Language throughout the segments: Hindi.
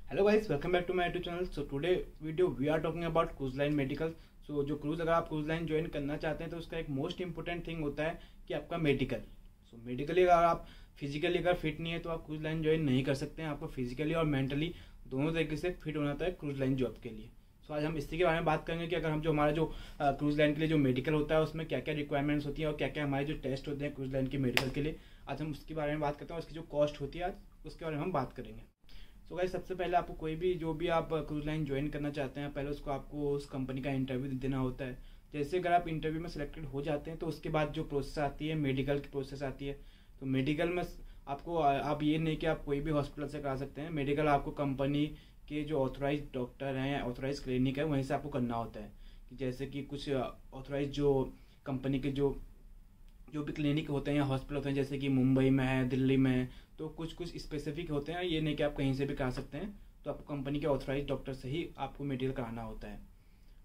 Hello guys, welcome back to my YouTube channel. So today video we are talking about cruise line medical. So जो क्रूज, अगर आप क्रूज लाइन ज्वाइन करना चाहते हैं तो उसका एक मोस्ट इंपॉर्टेंट थिंग होता है कि आपका मेडिकल। सो मेडिकली अगर आप फिजिकली अगर फिट नहीं है तो आप क्रूज लाइन ज्वाइन नहीं कर सकते हैं। आपको फिजिकली और मेंटली दोनों तरीके से फिट होना होता है क्रूज लाइन जॉब के लिए। सो आज हम इसी के बारे में बात करेंगे कि अगर हम जो हमारा जो क्रूज लाइन के लिए जो मेडिकल होता है उसमें क्या क्या रिक्वायरमेंट्स होती हैं और क्या क्या हमारे जो टेस्ट होते हैं क्रूज लाइन के मेडिकल के लिए। आज हम उसके बारे में बात करते हैं और उसकी जो कॉस्ट होती है आज उसके बारे में हम बात करेंगे। सो गाइस, सबसे पहले आपको कोई भी जो भी आप क्रूज लाइन ज्वाइन करना चाहते हैं पहले उसको आपको उस कंपनी का इंटरव्यू देना होता है। जैसे अगर आप इंटरव्यू में सिलेक्टेड हो जाते हैं तो उसके बाद जो प्रोसेस आती है मेडिकल की प्रोसेस आती है। तो मेडिकल में आपको आप ये नहीं कि आप कोई भी हॉस्पिटल से करा सकते हैं। मेडिकल आपको कंपनी के जो ऑथोराइज डॉक्टर हैं या ऑथोराइज क्लिनिक है वहीं से आपको करना होता है। कि जैसे कि कुछ ऑथोराइज जो कंपनी के जो जो भी क्लिनिक होते हैं या हॉस्पिटल होते हैं, जैसे कि मुंबई में है, दिल्ली में है, तो कुछ कुछ स्पेसिफिक होते हैं। ये नहीं कि आप कहीं से भी करा सकते हैं। तो आपको कंपनी के ऑथराइज डॉक्टर से ही आपको मेडिकल कराना होता है।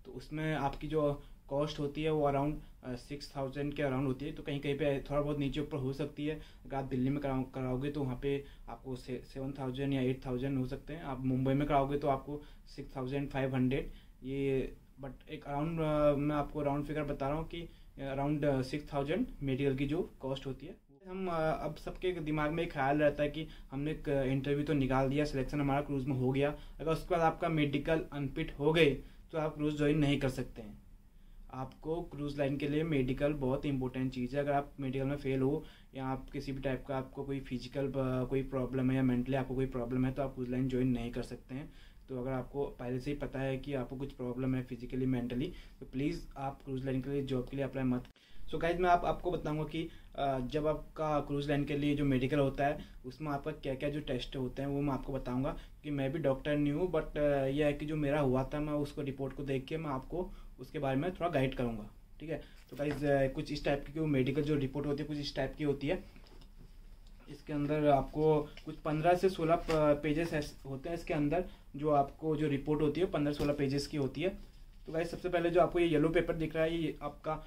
तो उसमें आपकी जो कॉस्ट होती है वो अराउंड 6,000 के अराउंड होती है। तो कहीं कहीं पे थोड़ा बहुत नीचे ऊपर हो सकती है। अगर आप दिल्ली में कराओगे तो वहाँ पे आपको 7,000 या 8,000 हो सकते हैं। आप मुंबई में कराओगे तो आपको 6,500 ये। बट एक अराउंड मैं आपको राउंड फिगर बता रहा हूँ कि अराउंड 6,000 मेडिकल की जो कॉस्ट होती है। हम अब सबके दिमाग में एक ख्याल रहता है कि हमने इंटरव्यू तो निकाल दिया, सिलेक्शन हमारा क्रूज में हो गया, अगर उसके बाद आपका मेडिकल अनफिट हो गए तो आप क्रूज ज्वाइन नहीं कर सकते हैं। आपको क्रूज लाइन के लिए मेडिकल बहुत इंपॉर्टेंट चीज़ है। अगर आप मेडिकल में फेल हो या आप किसी भी टाइप का आपको कोई फिजिकल कोई प्रॉब्लम है या मेंटली आपको कोई प्रॉब्लम है तो आप क्रूज लाइन ज्वाइन नहीं कर सकते हैं। तो अगर आपको पहले से ही पता है कि आपको कुछ प्रॉब्लम है फिजिकली मेंटली तो प्लीज़ आप क्रूज लाइन के लिए जॉब के लिए अप्लाई मत। सो गाइज, मैं आपको बताऊंगा कि जब आपका क्रूज लाइन के लिए जो मेडिकल होता है उसमें आपका क्या क्या जो टेस्ट होते हैं वो मैं आपको बताऊंगा। कि मैं भी डॉक्टर नहीं हूँ, बट यह है कि जो मेरा हुआ था मैं उसको रिपोर्ट को देख के मैं आपको उसके बारे में थोड़ा गाइड करूँगा। ठीक है, तो गाइज कुछ इस टाइप की मेडिकल जो रिपोर्ट होती है कुछ इस टाइप की होती है। इसके अंदर आपको कुछ 15 से 16 पेजेस होते हैं इसके अंदर। जो आपको जो रिपोर्ट होती है 15-16 पेजेस की होती है। तो गाइस, सबसे पहले जो आपको ये येलो पेपर दिख रहा है ये आपका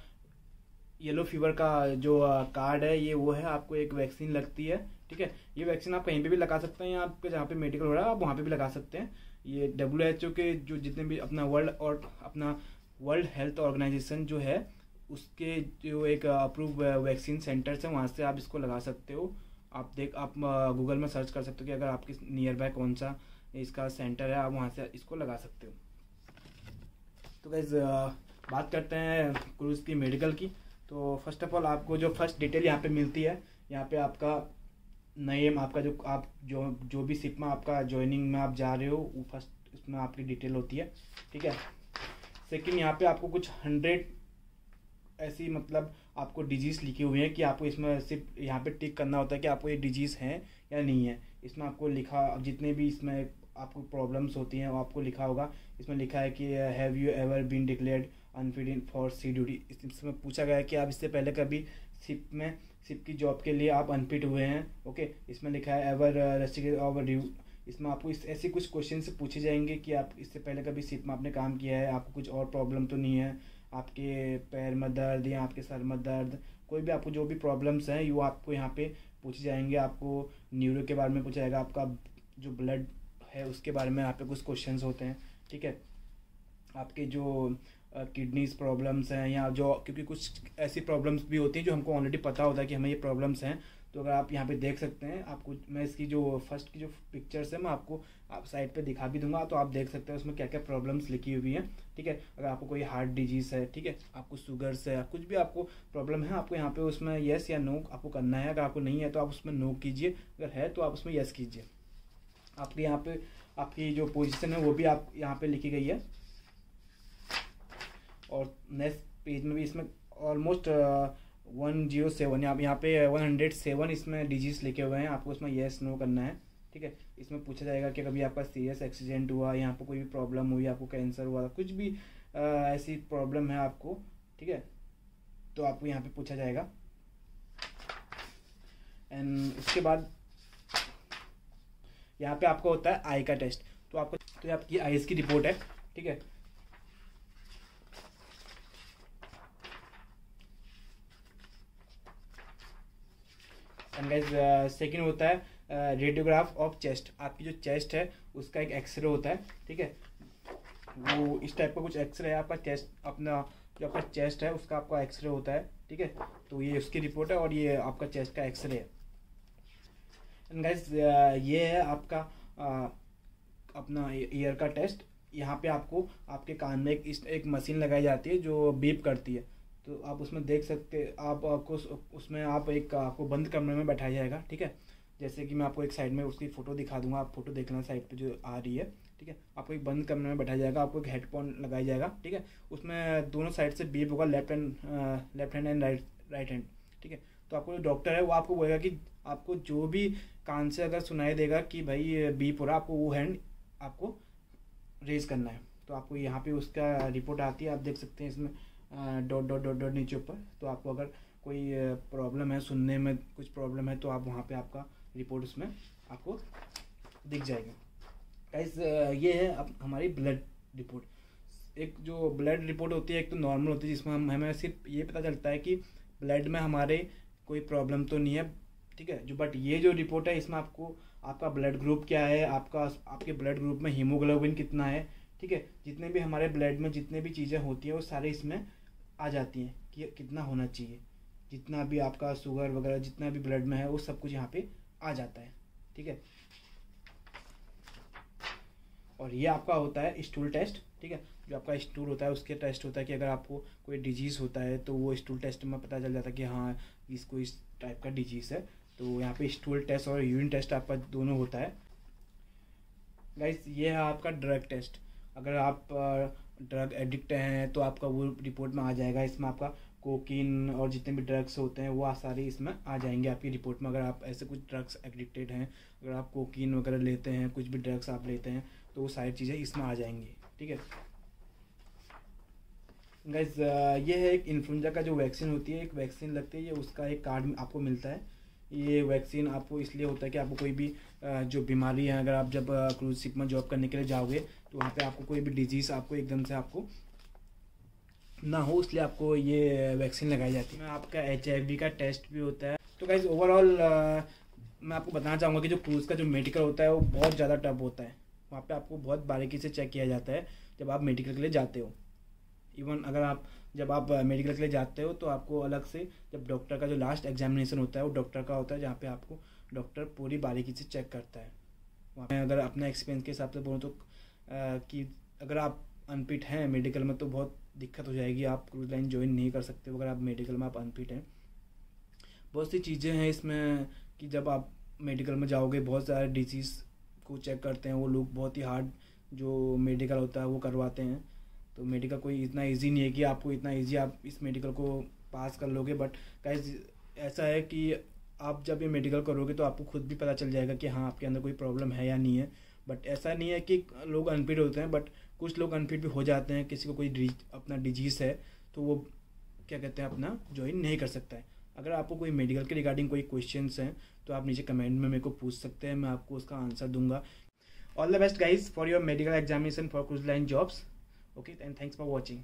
येलो फीवर का जो कार्ड है, ये वो है। आपको एक वैक्सीन लगती है। ठीक है, ये वैक्सीन आप कहीं पे भी लगा सकते हैं या आपके जहाँ पे मेडिकल हो रहा है आप वहाँ पे भी लगा सकते हैं। ये WHO के जो जितने भी अपना वर्ल्ड हेल्थ ऑर्गेनाइजेशन जो है उसके जो एक अप्रूव वैक्सीन सेंटर्स हैं वहाँ से आप इसको लगा सकते हो। आप गूगल में सर्च कर सकते हो कि अगर आपके नियर बाय कौन सा इसका सेंटर है, आप वहाँ से इसको लगा सकते हो। तो गाइस, बात करते हैं क्रूज की मेडिकल की। तो फर्स्ट ऑफ ऑल आपको जो फर्स्ट डिटेल यहाँ पे मिलती है, यहाँ पे आपका नेम, आपका जो आप जो भी शिप में आपका ज्वाइनिंग में आप जा रहे हो वो फर्स्ट इसमें आपकी डिटेल होती है। ठीक है, सेकंड यहाँ पे आपको कुछ 100 ऐसी मतलब आपको डिजीज़ लिखी हुई है कि आपको इसमें सिर्फ यहाँ पे टिक करना होता है कि आपको ये डिजीज़ हैं या नहीं है। इसमें आपको लिखा जितने भी इसमें आपको प्रॉब्लम्स होती हैं वो आपको लिखा होगा। इसमें लिखा है कि have you ever been declared unfit for sea duty. इसमें पूछा गया है कि आप इससे पहले कभी शिप की जॉब के लिए आप अनफिट हुए हैं। ओके, इसमें लिखा है एवर रेस्ट्रिक्टेड ओवर ड्यू। इसमें आपको ऐसे कुछ क्वेश्चन से पूछे जाएंगे कि आप इससे पहले कभी शिप में आपने काम किया है, आपको कुछ और प्रॉब्लम तो नहीं है, आपके पैर में दर्द या आपके सर में दर्द, कोई भी आपको जो भी प्रॉब्लम्स हैं वो आपको यहाँ पे पूछे जाएंगे। आपको न्यूरो के बारे में पूछा जाएगा, आपका जो ब्लड है उसके बारे में यहाँ पे कुछ क्वेश्चंस होते हैं। ठीक है, आपके जो किडनीज प्रॉब्लम्स हैं या जो, क्योंकि कुछ ऐसी प्रॉब्लम्स भी होती हैं जो हमको ऑलरेडी पता होता है कि हमें ये प्रॉब्लम्स हैं। तो अगर आप यहाँ पे देख सकते हैं, आपको मैं इसकी जो फर्स्ट की जो पिक्चर्स है मैं आपको आप साइड पे दिखा भी दूंगा, तो आप देख सकते हैं उसमें क्या क्या प्रॉब्लम्स लिखी हुई हैं। ठीक है, अगर आपको कोई हार्ट डिजीज़ है, ठीक है, आपको शुगर्स है, कुछ भी आपको प्रॉब्लम है, आपको यहाँ पे उसमें येस या नो आपको करना है। अगर आपको नहीं है तो आप उसमें नो कीजिए, अगर है तो आप उसमें येस कीजिए। आपके यहाँ पे आपकी जो पोजीशन है वो भी आप यहाँ पे लिखी गई है। और नेक्स्ट पेज में भी इसमें ऑलमोस्ट 107 यहाँ पे 107 इसमें डिजीज लिखे हुए हैं। आपको इसमें येस नो करना है। ठीक है, इसमें पूछा जाएगा कि कभी आपका सीरियस एक्सीडेंट हुआ, यहाँ पर कोई भी प्रॉब्लम हुई, आपको कैंसर हुआ, कुछ भी ऐसी प्रॉब्लम है आपको, ठीक है, तो आपको यहाँ पे पूछा जाएगा। एंड उसके बाद यहाँ पे आपको होता है आई का टेस्ट। तो आपको तो आपकी आईज की रिपोर्ट है। ठीक है, एंड गाइस सेकंड होता है रेडियोग्राफ ऑफ चेस्ट, आपकी जो चेस्ट है उसका एक एक्सरे होता है, ठीक है। वो इस टाइप का कुछ एक्सरे है आपका चेस्ट, अपना जो आपका चेस्ट है उसका आपका एक्सरे होता है, ठीक है। तो ये उसकी रिपोर्ट है और ये आपका चेस्ट का एक्सरे है। एंड गाइस ये है आपका अपना ईयर का टेस्ट। यहाँ पे आपको आपके कान में एक मशीन लगाई जाती है जो बीप करती है, तो आप उसमें देख सकते, आपको उसमें आप एक आपको बंद कमरे में बैठाया जाएगा, ठीक है। जैसे कि मैं आपको एक साइड में उसकी फ़ोटो दिखा दूंगा, आप फोटो देखना साइड पे जो आ रही है, ठीक है। आपको एक बंद कमरे में बैठाया जाएगा, आपको एक हेडफोन लगाया जाएगा, ठीक है। उसमें दोनों साइड से बीप होगा, left hand and right hand, ठीक है। तो आपको जो डॉक्टर है वो आपको बोलेगा कि आपको जो भी कान से अगर सुनाई देगा कि भाई बीप हो रहा है, आपको वो हैंड आपको रेज करना है। तो आपको यहाँ पे उसका रिपोर्ट आती है, आप देख सकते हैं इसमें डॉट डॉट डॉट डॉट नीचे ऊपर। तो आपको अगर कोई प्रॉब्लम है, सुनने में कुछ प्रॉब्लम है, तो आप वहाँ पे आपका रिपोर्ट उसमें आपको दिख जाएगा। गाइस ये है अब हमारी ब्लड रिपोर्ट। एक जो ब्लड रिपोर्ट होती है एक तो नॉर्मल होती है, जिसमें हमें सिर्फ ये पता चलता है कि ब्लड में हमारे कोई प्रॉब्लम तो नहीं है, ठीक है। बट ये जो रिपोर्ट है इसमें आपको आपका ब्लड ग्रुप क्या है, आपके ब्लड ग्रुप में हीमोग्लोबिन कितना है, ठीक है। जितने भी हमारे ब्लड में जितने भी चीज़ें होती हैं वो सारे इसमें आ जाती हैं कि कितना होना चाहिए, जितना भी आपका शुगर वगैरह जितना भी ब्लड में है वो सब कुछ यहाँ पे आ जाता है, ठीक है। और ये आपका होता है स्टूल टेस्ट, ठीक है। जो आपका स्टूल होता है उसके टेस्ट होता है कि अगर आपको कोई डिजीज़ होता है तो वो स्टूल टेस्ट में पता चल जाता है कि हाँ इसको इस टाइप का डिजीज़ है। तो यहाँ पे स्टूल टेस्ट और यूरिन टेस्ट आपका दोनों होता है। गाइस ये है आपका ड्रग टेस्ट। अगर आप ड्रग एडिक्ट हैं तो आपका वो रिपोर्ट में आ जाएगा। इसमें आपका कोकीन और जितने भी ड्रग्स होते हैं वो सारे इसमें आ जाएंगे आपकी रिपोर्ट में। अगर आप ऐसे कुछ ड्रग्स एडिक्टेड हैं, अगर आप कोकीन वगैरह लेते हैं, कुछ भी ड्रग्स आप लेते हैं, तो वो सारी चीज़ें इसमें आ जाएंगी, ठीक है। गाइस ये है एक इन्फ्लुएंजा का जो वैक्सीन होती है, एक वैक्सीन लगती है, ये उसका एक कार्ड आपको मिलता है। ये वैक्सीन आपको इसलिए होता है कि आपको कोई भी जो बीमारी है, अगर आप जब क्रूज शिप में जॉब करने के लिए जाओगे तो वहाँ पे आपको कोई भी डिजीज़ आपको एकदम से आपको ना हो, इसलिए आपको ये वैक्सीन लगाई जाती है। आपका HIV का टेस्ट भी होता है। तो गाइस ओवरऑल मैं आपको बताना चाहूँगा कि जो क्रूज़ का जो मेडिकल होता है वो बहुत ज़्यादा टफ होता है। वहाँ पे आपको बहुत बारीकी से चेक किया जाता है जब आप मेडिकल के लिए जाते हो। इवन अगर जब आप मेडिकल के लिए जाते हो तो आपको अलग से जब डॉक्टर का जो लास्ट एग्जामिनेशन होता है वो डॉक्टर का होता है, जहाँ पे आपको डॉक्टर पूरी बारीकी से चेक करता है। वहाँ पे अगर अपना एक्सपीरियंस के हिसाब से बोलूँ तो कि अगर आप अनफिट हैं मेडिकल में तो बहुत दिक्कत हो जाएगी, आप क्रूज लाइन ज्वाइन नहीं कर सकते अगर आप मेडिकल में आप अनफिट हैं। बहुत सी चीज़ें हैं इसमें कि जब आप मेडिकल में जाओगे बहुत सारे डिजीज़ को चेक करते हैं वो लोग, बहुत ही हार्ड जो मेडिकल होता है वो करवाते हैं। तो मेडिकल कोई इतना इजी नहीं है कि आपको इतना इजी आप इस मेडिकल को पास कर लोगे। बट गाइस ऐसा है कि आप जब ये मेडिकल करोगे तो आपको खुद भी पता चल जाएगा कि हाँ आपके अंदर कोई प्रॉब्लम है या नहीं है। बट ऐसा नहीं है कि लोग अनफिट होते हैं, बट कुछ लोग अनफिट भी हो जाते हैं। किसी को कोई अपना डिजीज़ है तो वो क्या कहते हैं अपना ज्वाइन नहीं कर सकता है। अगर आपको कोई मेडिकल के रिगार्डिंग कोई क्वेश्चंस हैं तो आप नीचे कमेंट में मेरे को पूछ सकते हैं, मैं आपको उसका आंसर दूंगा। All the best guys for your medical examination for cruise line jobs. Okay, and thanks for watching.